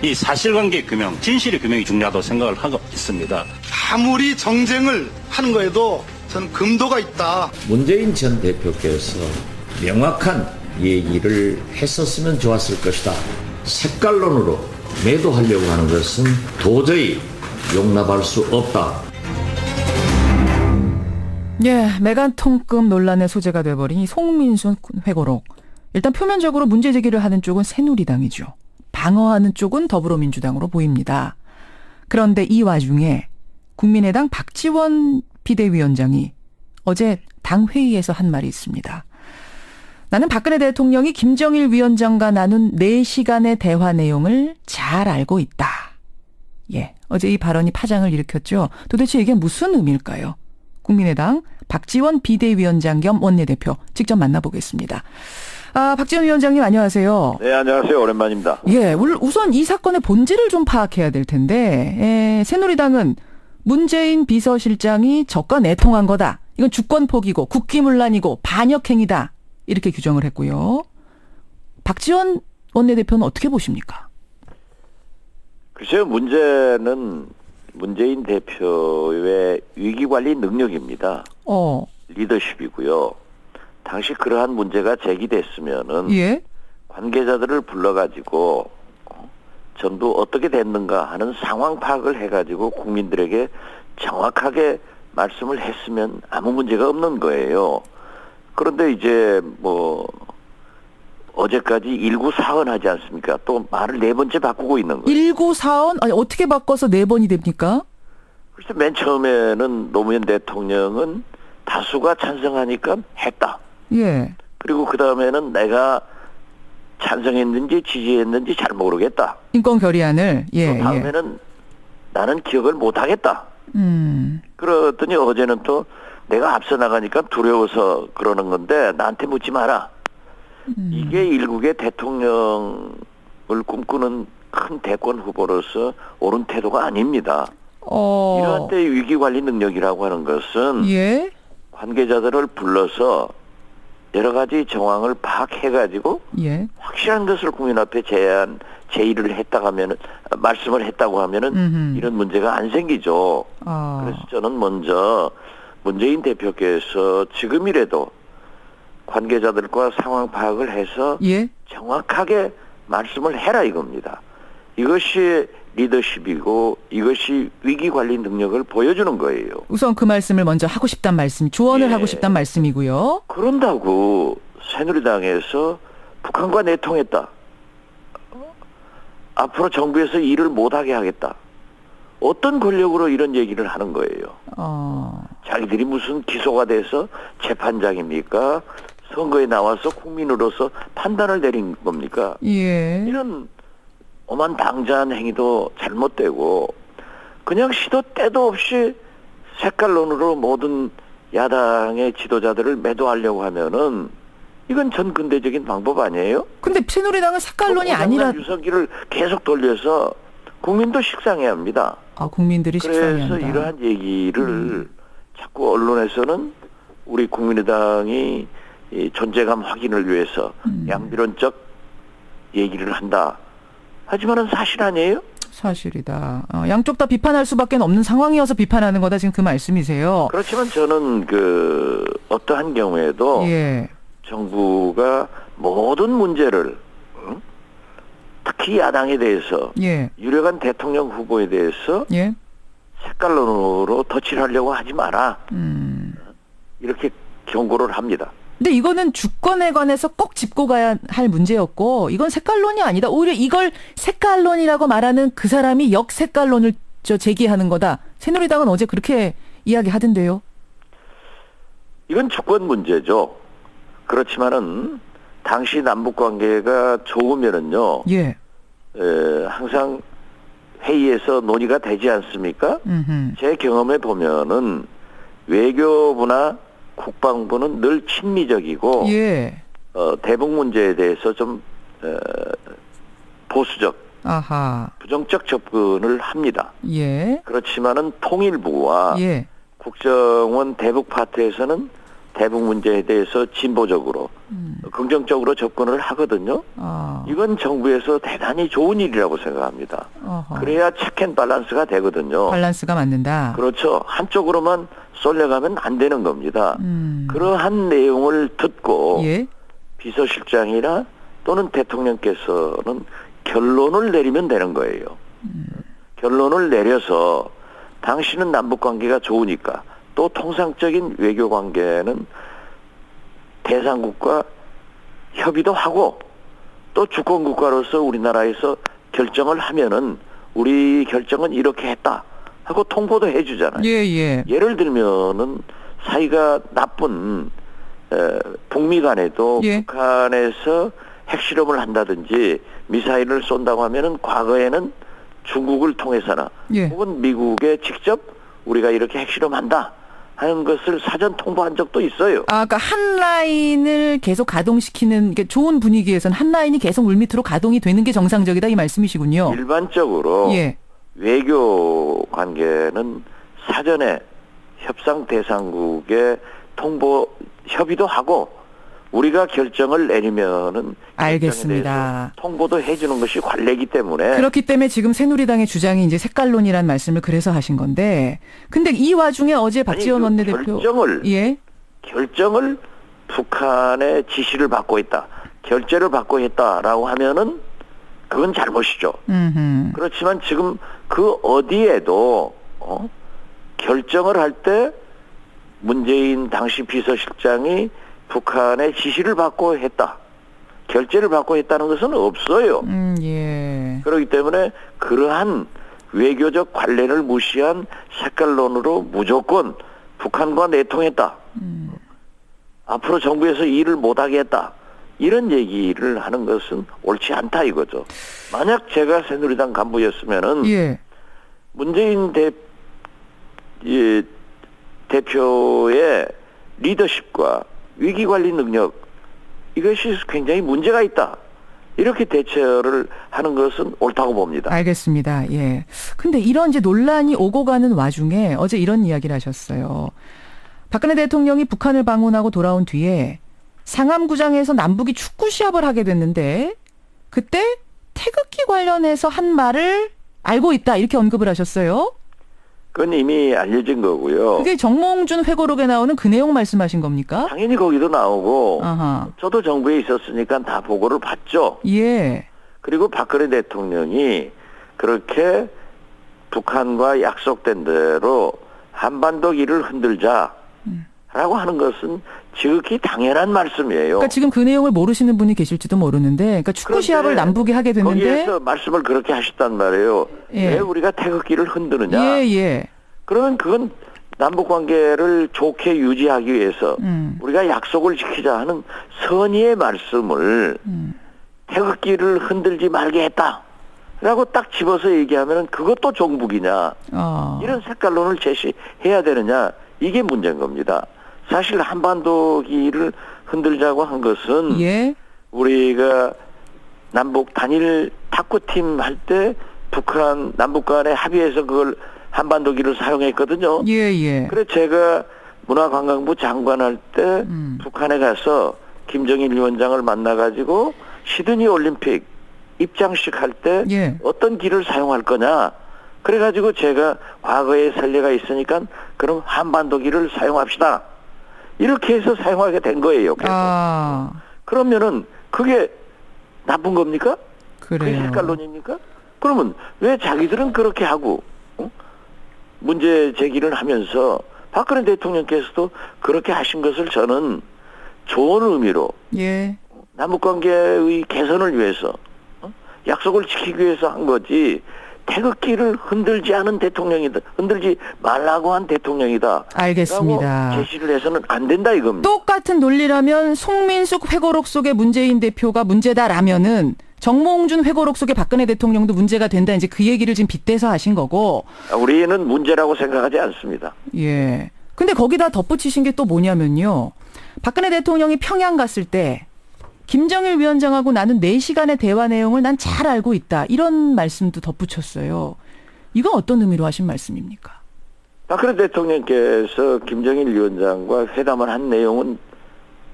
이 사실관계 규명, 진실의 규명이 중요하다고 생각을 하고 있습니다. 아무리 정쟁을 하는 거에도 저는 금도가 있다. 문재인 전 대표께서 명확한 얘기를 했었으면 좋았을 것이다. 색깔론으로 매도하려고 하는 것은 도저히 용납할 수 없다. 예, 메간 통급 논란의 소재가 돼버린 이 송민순 회고록. 일단 표면적으로 문제 제기를 하는 쪽은 새누리당이죠. 방어하는 쪽은 더불어민주당으로 보입니다. 그런데 이 와중에 국민의당 박지원 비대위원장이 어제 당 회의에서 한 말이 있습니다. 나는 박근혜 대통령이 김정일 위원장과 나눈 4시간의 대화 내용을 잘 알고 있다. 예, 어제 이 발언이 파장을 일으켰죠. 도대체 이게 무슨 의미일까요? 국민의당 박지원 비대위원장 겸 원내대표 직접 만나보겠습니다. 박지원 위원장님 안녕하세요. 네, 안녕하세요. 오랜만입니다. 예, 우선 이 사건의 본질을 좀 파악해야 될 텐데, 새누리당은 문재인 비서실장이 적과 내통한 거다. 이건 주권 포기고 국기문란이고 반역행위다. 이렇게 규정을 했고요. 박지원 원내대표는 어떻게 보십니까? 글쎄요, 문제는 문재인 대표의 위기관리 능력입니다. 리더십이고요. 당시 그러한 문제가 제기됐으면은 예? 관계자들을 불러가지고 전부 어떻게 됐는가 하는 상황 파악을 해가지고 국민들에게 정확하게 말씀을 했으면 아무 문제가 없는 거예요. 그런데 이제 어제까지 일구사언 하지 않습니까? 또 말을 4번째 바꾸고 있는 거예요. 일구사언? 아니 어떻게 바꿔서 4번이 됩니까? 그래서 맨 처음에는 노무현 대통령은 다수가 찬성하니까 했다. 예. 그리고 그 다음에는 내가 찬성했는지 지지했는지 잘 모르겠다. 인권 결의안을. 예. 또 다음에는 나는 기억을 못하겠다. 그러더니 어제는 또 내가 앞서 나가니까 두려워서 그러는 건데 나한테 묻지 마라. 이게 일국의 대통령을 꿈꾸는 큰 대권 후보로서 옳은 태도가 아닙니다. 이러한 때의 위기관리 능력이라고 하는 것은 예? 관계자들을 불러서 여러 가지 정황을 파악해가지고 예. 확실한 것을 국민 앞에 제의를 했다고 하면은 말씀을 했다고 하면은 이런 문제가 안 생기죠. 그래서 저는 먼저 문재인 대표께서 지금이라도 관계자들과 상황 파악을 해서 예? 정확하게 말씀을 해라 이겁니다. 이것이 리더십이고 이것이 위기관리 능력을 보여주는 거예요. 우선 그 말씀을 먼저 하고 싶단 말씀, 조언을 예. 하고 싶단 말씀이고요. 그런다고 새누리당에서 북한과 내통했다. 앞으로 정부에서 일을 못하게 하겠다. 어떤 권력으로 이런 얘기를 하는 거예요. 자기들이 무슨 기소가 돼서 재판장입니까? 선거에 나와서 국민으로서 판단을 내린 겁니까? 예. 이런 오만 방자한 행위도 잘못되고 그냥 시도 때도 없이 색깔론으로 모든 야당의 지도자들을 매도하려고 하면은 이건 전근대적인 방법 아니에요? 근데 새누리당은 색깔론이 아니라 유서기를 계속 돌려서 국민도 식상해야 합니다. 국민들이 식상해야 그래서 한다. 이러한 얘기를 자꾸 언론에서는 우리 국민의당이 이 존재감 확인을 위해서 양비론적 얘기를 한다. 하지만은 사실 아니에요? 사실이다. 양쪽 다 비판할 수밖에 없는 상황이어서 비판하는 거다. 지금 그 말씀이세요. 그렇지만 저는 어떠한 경우에도 예. 정부가 모든 문제를 특히 야당에 대해서 예. 유력한 대통령 후보에 대해서 예. 색깔론으로 덧칠을 하려고 하지 마라. 이렇게 경고를 합니다. 근데 이거는 주권에 관해서 꼭 짚고 가야 할 문제였고 이건 색깔론이 아니다. 오히려 이걸 색깔론이라고 말하는 그 사람이 역색깔론을 제기하는 거다. 새누리당은 어제 그렇게 이야기하던데요. 이건 주권 문제죠. 그렇지만은 당시 남북 관계가 좋으면은요. 예. 항상 회의에서 논의가 되지 않습니까? 제 경험에 보면은 외교부나 국방부는 늘 친미적이고 예. 대북 문제에 대해서 좀 보수적, 부정적 접근을 합니다. 예. 그렇지만은 통일부와 예. 국정원 대북 파트에서는 대북 문제에 대해서 진보적으로 긍정적으로 접근을 하거든요. 이건 정부에서 대단히 좋은 일이라고 생각합니다. 그래야 체크앤밸런스가 되거든요. 밸런스가 맞는다. 그렇죠. 한쪽으로만 쏠려가면 안 되는 겁니다. 그러한 내용을 듣고 예. 비서실장이나 또는 대통령께서는 결론을 내리면 되는 거예요. 결론을 내려서 당신은 남북관계가 좋으니까 또 통상적인 외교관계는 대상국과 협의도 하고 또 주권국가로서 우리나라에서 결정을 하면은 우리 결정은 이렇게 했다 하고 통보도 해주잖아요. 예. 예를 들면은 사이가 나쁜 북미 간에도 예. 북한에서 핵실험을 한다든지 미사일을 쏜다고 하면은 과거에는 중국을 통해서나 예. 혹은 미국에 직접 우리가 이렇게 핵실험한다 하는 것을 사전 통보한 적도 있어요. 그러니까 한 라인을 계속 가동시키는 게 좋은 분위기에서는 한 라인이 계속 물밑으로 가동이 되는 게 정상적이다 이 말씀이시군요. 일반적으로 예. 외교 관계는 사전에 협상 대상국에 통보 협의도 하고 우리가 결정을 내리면은 알겠습니다. 통보도 해주는 것이 관례이기 때문에 그렇기 때문에 지금 새누리당의 주장이 이제 색깔론이라는 말씀을 그래서 하신 건데, 근데 이 와중에 어제 박지원 원내대표 결정을 북한의 지시를 받고 있다, 결재를 받고 있다라고 하면은 그건 잘못이죠. 그렇지만 지금 그 어디에도 결정을 할 때 문재인 당시 비서실장이 북한의 지시를 받고 했다, 결재를 받고 했다는 것은 없어요. 예. 그렇기 때문에 그러한 외교적 관례를 무시한 색깔론으로 무조건 북한과 내통했다, 앞으로 정부에서 일을 못하게 했다, 이런 얘기를 하는 것은 옳지 않다 이거죠. 만약 제가 새누리당 간부였으면은 예. 문재인 대표의 리더십과 위기관리 능력, 이것이 굉장히 문제가 있다, 이렇게 대처를 하는 것은 옳다고 봅니다. 알겠습니다. 예. 근데 이런 이제 논란이 오고 가는 와중에 어제 이런 이야기를 하셨어요. 박근혜 대통령이 북한을 방문하고 돌아온 뒤에 상암구장에서 남북이 축구 시합을 하게 됐는데 그때 태극기 관련해서 한 말을 알고 있다, 이렇게 언급을 하셨어요. 그건 이미 알려진 거고요. 그게 정몽준 회고록에 나오는 그 내용 말씀하신 겁니까? 당연히 거기도 나오고 아하. 저도 정부에 있었으니까 다 보고를 봤죠. 예. 그리고 박근혜 대통령이 그렇게 북한과 약속된 대로 한반도 길을 흔들자라고 하는 것은 지극히 당연한 말씀이에요. 그러니까 지금 그 내용을 모르시는 분이 계실지도 모르는데, 그러니까 축구 시합을 남북이 하게 됐는데 거기에서 말씀을 그렇게 하셨단 말이에요. 예. 왜 우리가 태극기를 흔드느냐? 예. 그러면 그건 남북 관계를 좋게 유지하기 위해서 우리가 약속을 지키자 하는 선의의 말씀을 태극기를 흔들지 말게 했다라고 딱 집어서 얘기하면 그것도 종북이냐? 이런 색깔론을 제시해야 되느냐? 이게 문제인 겁니다. 사실 한반도기를 흔들자고 한 것은 예. 우리가 남북 단일 탁구팀 할 때 북한 남북 간에 합의해서 그걸 한반도기를 사용했거든요. 예. 그래 제가 문화관광부 장관할 때 북한에 가서 김정일 위원장을 만나가지고 시드니 올림픽 입장식 할 때 예. 어떤 길을 사용할 거냐, 그래가지고 제가 과거의 선례가 있으니까 그럼 한반도기를 사용합시다, 이렇게 해서 사용하게 된 거예요. 그래서. 그러면은 그게 나쁜 겁니까? 그래요. 그게 색깔론입니까? 그러면 왜 자기들은 그렇게 하고 문제 제기를 하면서 박근혜 대통령께서도 그렇게 하신 것을 저는 좋은 의미로 예. 남북관계의 개선을 위해서 약속을 지키기 위해서 한 거지, 태극기를 흔들지 않은 대통령이다, 흔들지 말라고 한 대통령이다, 알겠습니다. 라고 제시를 해서는 안 된다 이겁니다. 똑같은 논리라면 송민숙 회고록 속의 문재인 대표가 문제다라면은 정몽준 회고록 속의 박근혜 대통령도 문제가 된다, 이제 그 얘기를 지금 빗대서 하신 거고. 우리는 문제라고 생각하지 않습니다. 예. 근데 거기다 덧붙이신 게 또 뭐냐면요. 박근혜 대통령이 평양 갔을 때 김정일 위원장하고 나눈 4시간의 대화 내용을 난 잘 알고 있다, 이런 말씀도 덧붙였어요. 이건 어떤 의미로 하신 말씀입니까? 박근혜 대통령께서 김정일 위원장과 회담을 한 내용은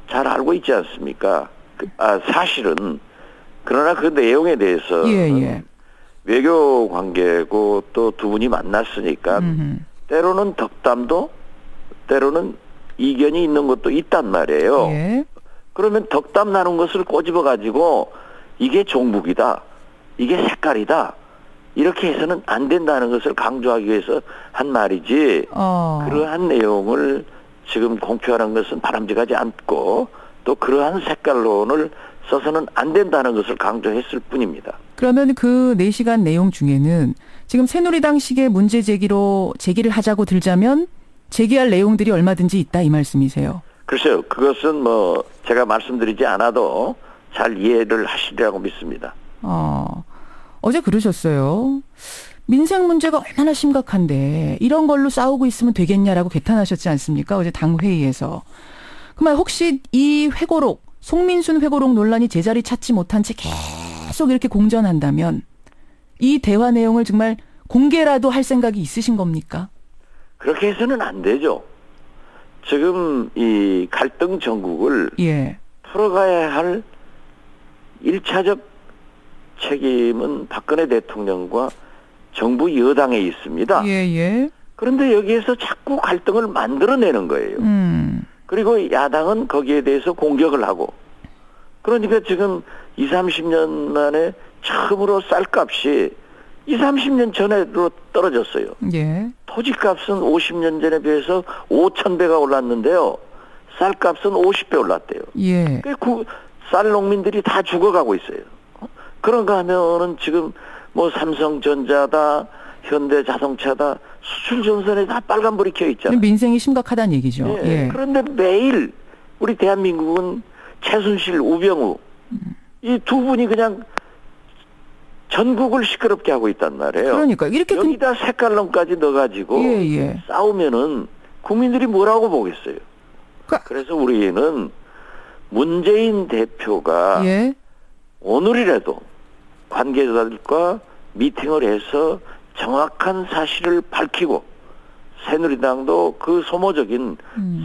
잘 알고 있지 않습니까? 사실은 그러나 그 내용에 대해서 예. 외교 관계고 또 두 분이 만났으니까 때로는 덕담도 때로는 이견이 있는 것도 있단 말이에요. 예. 그러면 덕담 나눈 것을 꼬집어 가지고 이게 종북이다, 이게 색깔이다 이렇게 해서는 안 된다는 것을 강조하기 위해서 한 말이지 그러한 내용을 지금 공표하는 것은 바람직하지 않고 또 그러한 색깔론을 써서는 안 된다는 것을 강조했을 뿐입니다. 그러면 그 4시간 내용 중에는 지금 새누리당식의 문제 제기를 하자고 들자면 제기할 내용들이 얼마든지 있다 이 말씀이세요? 글쎄요. 그것은 뭐 제가 말씀드리지 않아도 잘 이해를 하시리라고 믿습니다. 어제 그러셨어요. 민생 문제가 얼마나 심각한데 이런 걸로 싸우고 있으면 되겠냐라고 개탄하셨지 않습니까? 어제 당회의에서. 그러면 혹시 이 회고록, 송민순 회고록 논란이 제자리 찾지 못한 채 계속 이렇게 공전한다면 이 대화 내용을 정말 공개라도 할 생각이 있으신 겁니까? 그렇게 해서는 안 되죠. 지금 이 갈등 전국을 예. 풀어가야 할 1차적 책임은 박근혜 대통령과 정부 여당에 있습니다. 예. 그런데 여기에서 자꾸 갈등을 만들어내는 거예요. 그리고 야당은 거기에 대해서 공격을 하고 그러니까 지금 20, 30년 만에 처음으로 쌀값이 20, 30년 전에로 떨어졌어요. 예. 토지값은 50년 전에 비해서 5,000배가 올랐는데요. 쌀값은 50배 올랐대요. 예. 쌀 농민들이 다 죽어가고 있어요. 그런가 하면은 지금 뭐 삼성전자다, 현대자동차다, 수출 전선에 다 빨간불이 켜 있잖아요. 민생이 심각하다는 얘기죠. 예. 그런데 매일 우리 대한민국은 최순실, 우병우 이 두 분이 그냥 전국을 시끄럽게 하고 있단 말이에요. 그러니까 이렇게 여기다 색깔론까지 넣어가지고 싸우면은 국민들이 뭐라고 보겠어요. 그래서 우리는 문재인 대표가 오늘이라도 관계자들과 미팅을 해서 정확한 사실을 밝히고 새누리당도 그 소모적인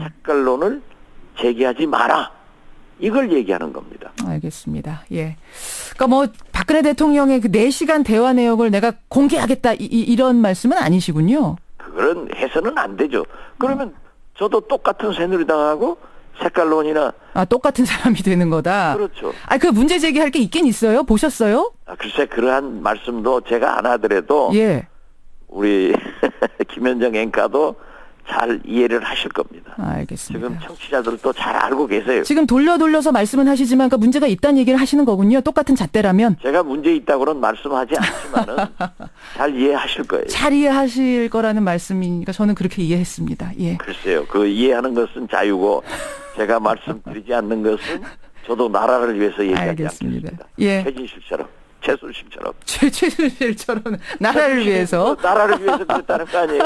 색깔론을 제기하지 마라. 이걸 얘기하는 겁니다. 알겠습니다. 예. 그러니까 뭐 박근혜 대통령의 그 4시간 대화 내용을 내가 공개하겠다 이런 말씀은 아니시군요. 그런 해서는 안 되죠. 그러면 저도 똑같은 새누리당하고 색깔론이나 똑같은 사람이 되는 거다. 그렇죠. 그 문제 제기할 게 있긴 있어요. 보셨어요? 글쎄 그러한 말씀도 제가 안 하더라도 우리 김현정 앵커도 잘 이해를 하실 겁니다. 알겠습니다. 지금 청취자들도 잘 알고 계세요. 지금 돌려서 말씀은 하시지만 그 문제가 있다는 얘기를 하시는 거군요. 똑같은 잣대라면. 제가 문제 있다고는 말씀하지 않지만은 잘 이해하실 거예요. 잘 이해하실 거라는 말씀이니까 저는 그렇게 이해했습니다. 예. 글쎄요. 그 이해하는 것은 자유고 제가 말씀드리지 않는 것은 저도 나라를 위해서 얘기하지 않겠습니다. 예. 최진실처럼. 최순실처럼. 최순실처럼 나라를 위해서. 나라를 위해서 그랬다는 거 아니에요?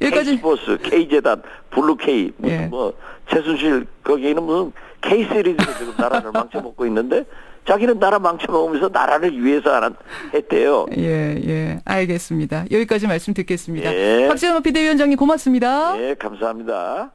여기까지. K스포츠, K재단, 블루K, 무슨 최순실 거기는 무슨 K 시리즈로 지금 나라를 망쳐먹고 있는데 자기는 나라 망쳐먹으면서 나라를 위해서 했대요. 예. 알겠습니다. 여기까지 말씀 듣겠습니다. 박지원 비대위원장님 고맙습니다. 예, 감사합니다.